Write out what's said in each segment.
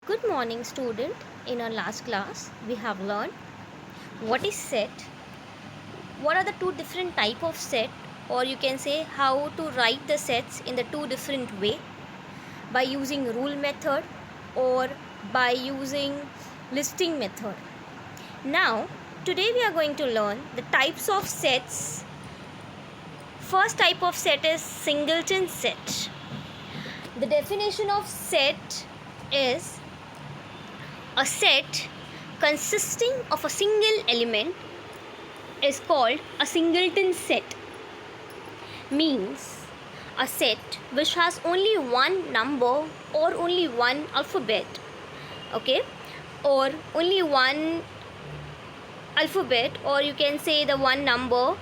Good morning, student. In our last class, we have learned what is set, what are the two different type of set, or you can say how to write the sets in the two different way by using rule method or by using listing method. Now, today we are going to learn the types of sets. First type of set is singleton set. The definition of set is a set consisting of a single element is called a singleton set. Means a set which has only one number or only one alphabet, okay, or only one alphabet, or you can say the one number.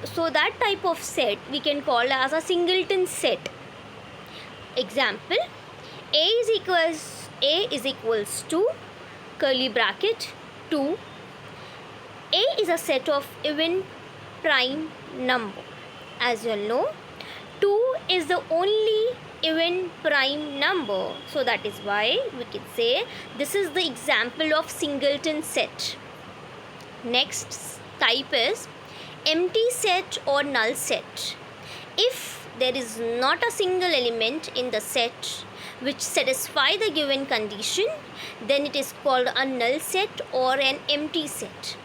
So that type of set we can call as a singleton set. Example: a is equals to curly bracket 2. A is a set of even prime number. As you know, 2 is the only even prime number. So that is why we can say this is the example of singleton set. Next type is empty set or null set. If there is not a single element in the set which satisfy the given condition, then it is called a null set or an empty set.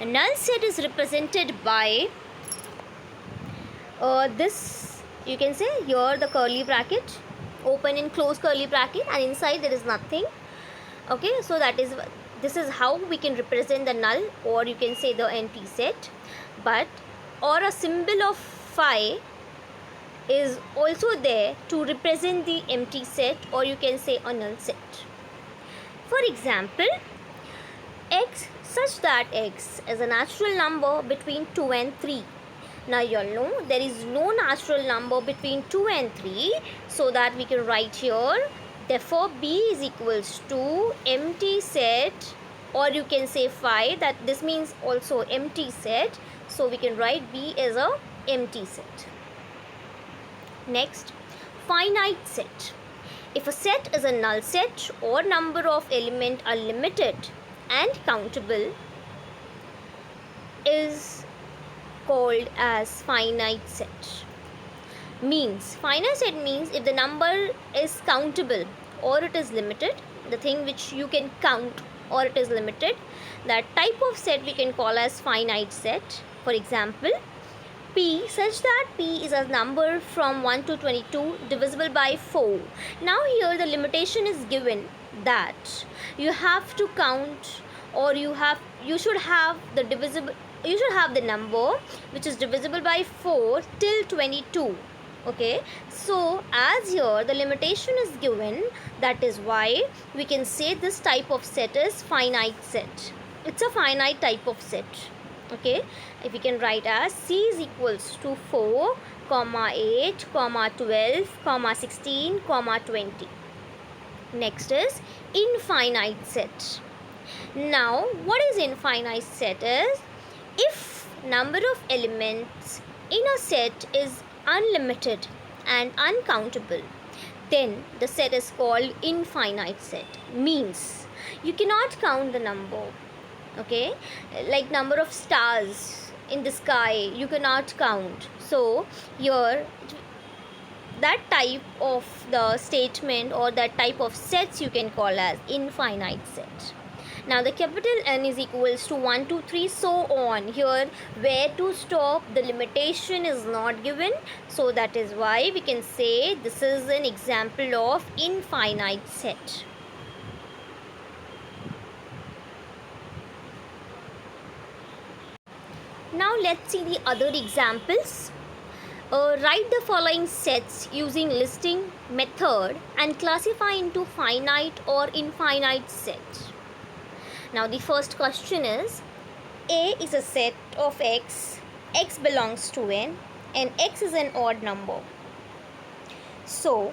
A null set is represented by this, you can say here the curly bracket, open and close curly bracket, and inside there is nothing. Okay, so this is how we can represent the null, or you can say the empty set. But or a symbol of phi is also there to represent the empty set, or you can say a null set. For example, x such that x is a natural number between 2 and 3. Now you all know there is no natural number between 2 and 3, so that we can write here, therefore b is equals to empty set, or you can say phi, that this means also empty set, so we can write b as a empty set. Next, finite set. If a set is a null set or number of elements are limited and countable, is called as finite set. Means finite set means if the number is countable or it is limited, the thing which you can count or it is limited, that type of set we can call as finite set. For example, p such that p is a number from 1 to 22 divisible by 4. Now here the limitation is given that you have to count, or you should have the number which is divisible by 4 till 22. Okay, so as here the limitation is given, that is why we can say this type of set is finite set. It's a finite type of set. Okay, if we can write as c is equals to 4, 8, 12, 16, 20. Next is infinite set. Now what is infinite set is, if number of elements in a set is unlimited and uncountable, then the set is called infinite set. Means you cannot count the number. Okay, like number of stars in the sky you cannot count. So here that type of the statement or that type of sets you can call as infinite set. Now the capital N is equals to 1, 2, 3, so on. Here where to stop, the limitation is not given, so that is why we can say this is an example of infinite set. Now let's see the other examples. Write the following sets using listing method and classify into finite or infinite set. Now the first question is, A is a set of x belongs to n, and x is an odd number. So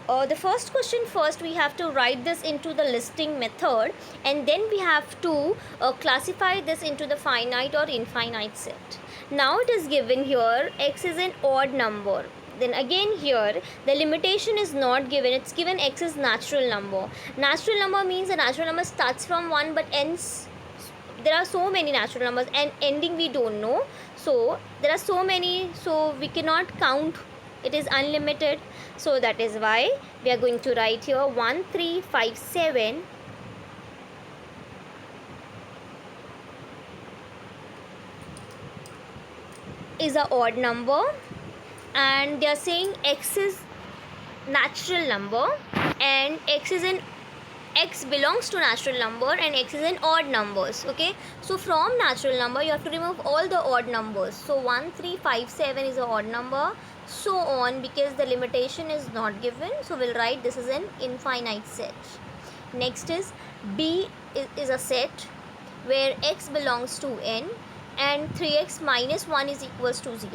the first question, first we have to write this into the listing method, and then we have to classify this into the finite or infinite set. Now it is given here x is an odd number. then again here the limitation is not given, it's given x is natural number. Natural number means the natural number starts from 1 but ends, there are so many natural numbers and ending we don't know, so there are so many, so we cannot count, it is unlimited. So that is why we are going to write here 1357 is a odd number, and they are saying x is natural number and x belongs to natural number and x is in odd numbers. Okay, so from natural number you have to remove all the odd numbers, so 1357 is an odd number, so on, because the limitation is not given, so we'll write this is an infinite set. Next is B is a set where x belongs to n and 3x minus 1 is equals to 0.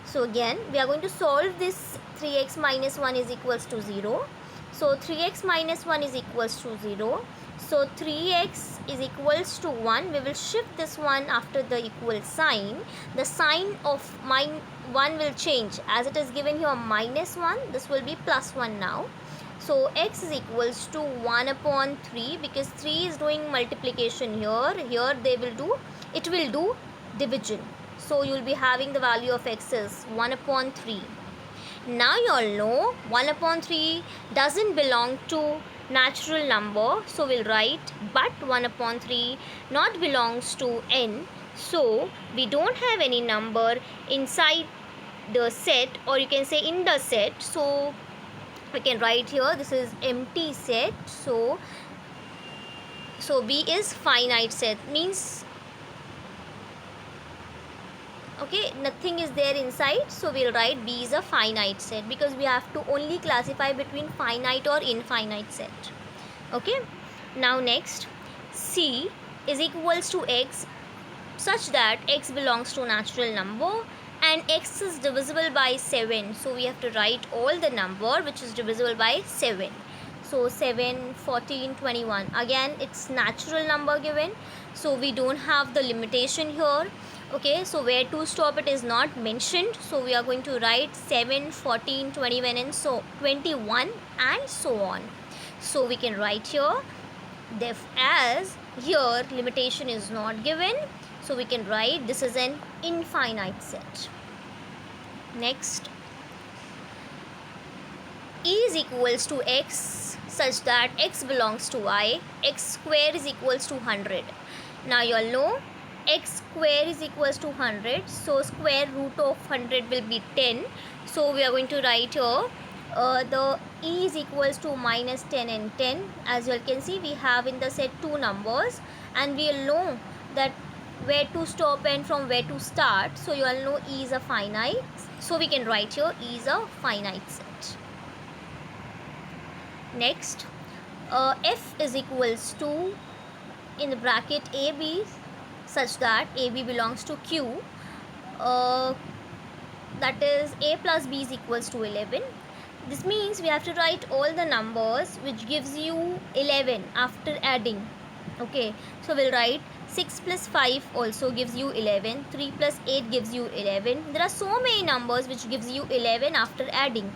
So again we are going to solve this 3x minus 1 is equals to 0. So 3x minus 1 is equals to 0. So 3x is equals to 1. We will shift this one after the equal sign. The sign of 1 will change, as it is given here minus 1. This will be plus 1 now. So x is equals to 1 upon 3, because 3 is doing multiplication here. Here it will do division. So you will be having the value of x is 1 upon 3. Now you all know 1 upon 3 doesn't belong to natural number, so we'll write but 1 upon 3 not belongs to n. So we don't have any number inside the set, or you can say in the set, so we can write here this is empty set. So B is finite set, means okay, nothing is there inside, so we'll write B is a finite set, because we have to only classify between finite or infinite set. Okay, now next, C is equals to x such that x belongs to natural number and x is divisible by 7, so we have to write all the number which is divisible by 7. So 7, 14, 21, again it's natural number given, so we don't have the limitation here. Okay, so where to stop it is not mentioned, so we are going to write 7, 14, 21 and so 21 and so on. So we can write here as here limitation is not given, so we can write this is an infinite set. Next, E is equals to x such that x belongs to I, x square is equals to 100. Now you all know x square is equals to 100, so square root of 100 will be 10. So we are going to write here the E is equals to minus 10 and 10. As you all can see, we have in the set two numbers and we will know that where to stop and from where to start. So you all know E is a finite, so we can write here E is a finite set. Next, F is equals to in the bracket AB such that AB belongs to Q, that is A plus B is equals to 11. This means we have to write all the numbers which gives you 11 after adding. Okay, so we'll write 6 plus 5 also gives you 11, 3 plus 8 gives you 11. There are so many numbers which gives you 11 after adding.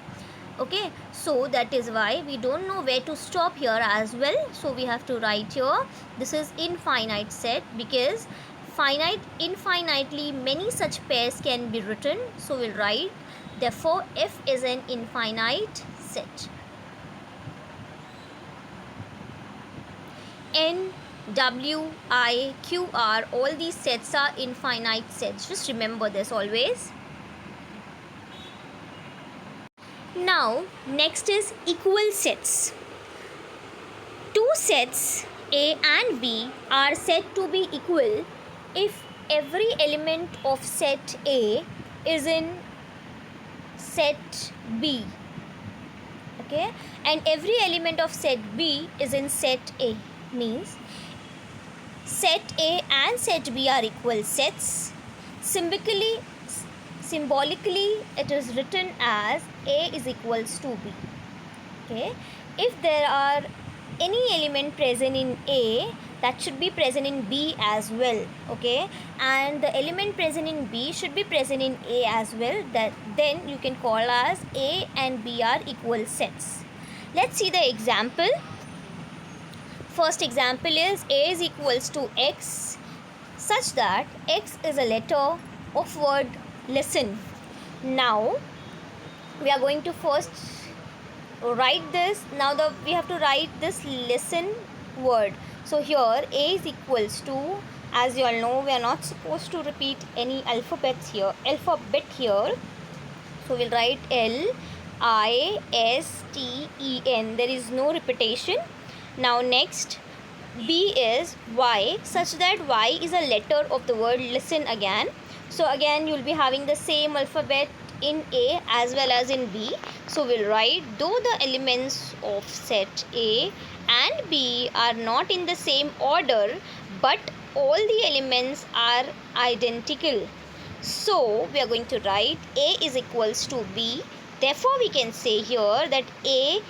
Okay, so that is why we don't know where to stop here as well, so we have to write here this is infinite set, because infinitely many such pairs can be written, so we'll write therefore F is an infinite set. N, W, I, Q, R, all these sets are infinite sets, just remember this always. Now next is equal sets. Two sets A and B are said to be equal if every element of set A is in set B, okay, and every element of set B is in set A. Means set A and set B are equal sets. Symbolically it is written as A is equals to B. Okay, if there are any element present in A, that should be present in B as well. Okay, and the element present in B should be present in A as well. That then you can call as A and B are equal sets. Let's see the example. First example is A is equals to X such that X is a letter of word listen. Now we are going to first write this. Now we have to write this listen word. So here A is equals to, as you all know, we are not supposed to repeat any alphabet here. So we'll write LISTEN. There is no repetition. Now next B is Y such that Y is a letter of the word listen again. So again you'll be having the same alphabet in A as well as in B. So we'll write, though the elements of set A and B are not in the same order, but all the elements are identical. So we are going to write A is equals to B. Therefore we can say here that A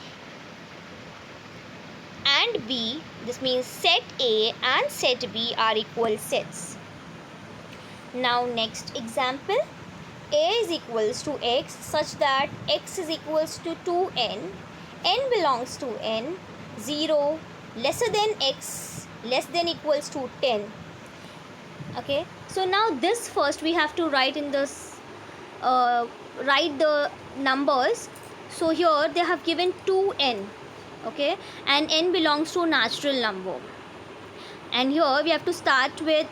and B, this means set A and set B are equal sets. Now next example, A is equals to X such that X is equals to 2n, n belongs to n, 0 lesser than X less than equals to 10. Okay, so now this first we have to write in this, write the numbers. So here they have given 2n, okay, and n belongs to a natural number, and here we have to start with,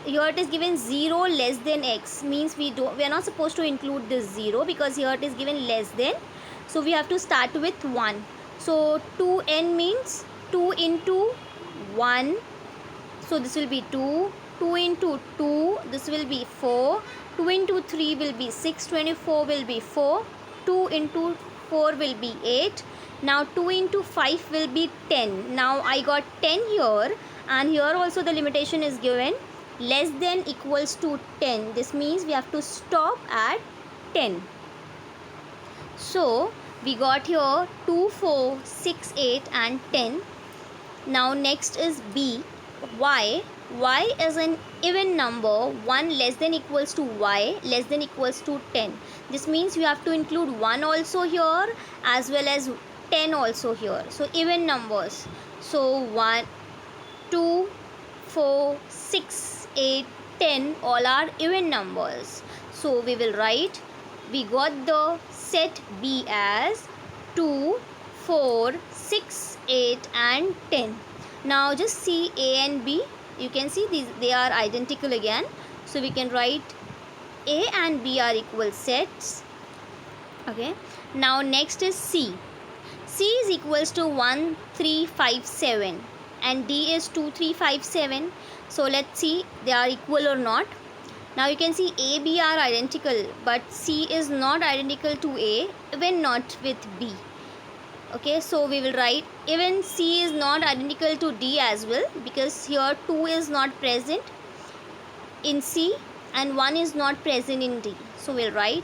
here it is given 0 less than X, means we are not supposed to include this 0 because here it is given less than. So we have to start with 1. So 2n means 2 into 1, so this will be 2, 2 into 2, this will be 4, 2 into 3 will be 6, 24 will be 4, 2 into 4 will be 8, now 2 into 5 will be 10. Now I got 10 here, and here also the limitation is given less than equals to 10. This means we have to stop at 10. So we got here 2, 4, 6, 8 and 10. Now next is B. Y is an even number, 1 less than equals to Y less than equals to 10. This means you have to include 1 also here as well as 10 also here. So even numbers. So 1, 2, 4, 6, 8, 10 all are even numbers. So we will write, we got the set B as 2, 4, 6, 8 and 10. Now just see A and B. You can see these, they are identical again. So we can write A and B are equal sets. Okay. Now next is C. C is equals to 1, 3, 5, 7 and D is 2, 3, 5, 7. So let's see they are equal or not. Now you can see A, B are identical, but C is not identical to A, even not with B. Okay, so we will write even C is not identical to D as well, because here 2 is not present in C and 1 is not present in D. So we'll write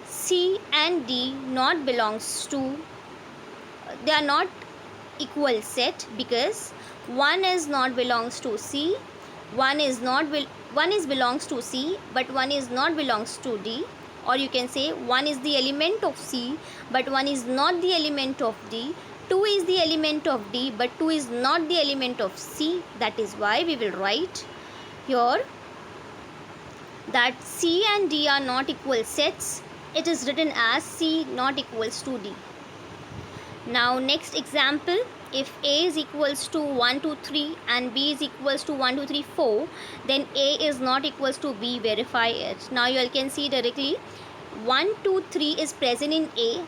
C and D not belongs to, they are not equal set, because 1 is not belongs to C, 1 is belongs to C, but 1 is not belongs to D. Or you can say 1 is the element of C, but 1 is not the element of D. 2 is the element of D, but 2 is not the element of C. That is why we will write here that C and D are not equal sets. It is written as C not equals to D. Now next example, if A is equals to 1, 2, 3 and B is equals to 1, 2, 3, 4, then A is not equals to B, verify it. Now you all can see directly 1, 2, 3 is present in A,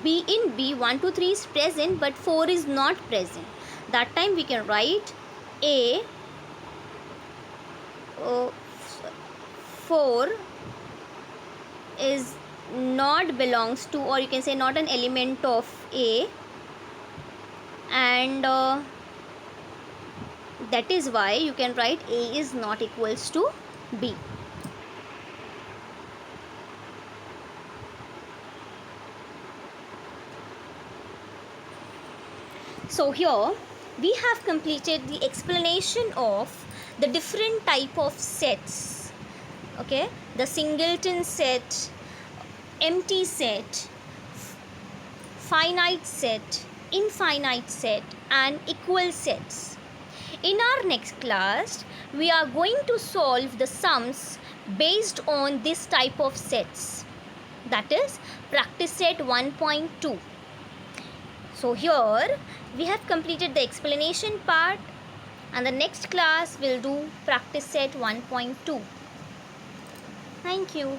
B in B 1, 2, 3 is present but 4 is not present. That time we can write A 4 is not belongs to, or you can say not an element of A, and that is why you can write A is not equals to B. So here we have completed the explanation of the different type of sets. Okay, the singleton set, empty set, finite set, infinite set, and equal sets. In our next class, we are going to solve the sums based on this type of sets, that is practice set 1.2. So here we have completed the explanation part, and the next class will do practice set 1.2. Thank you.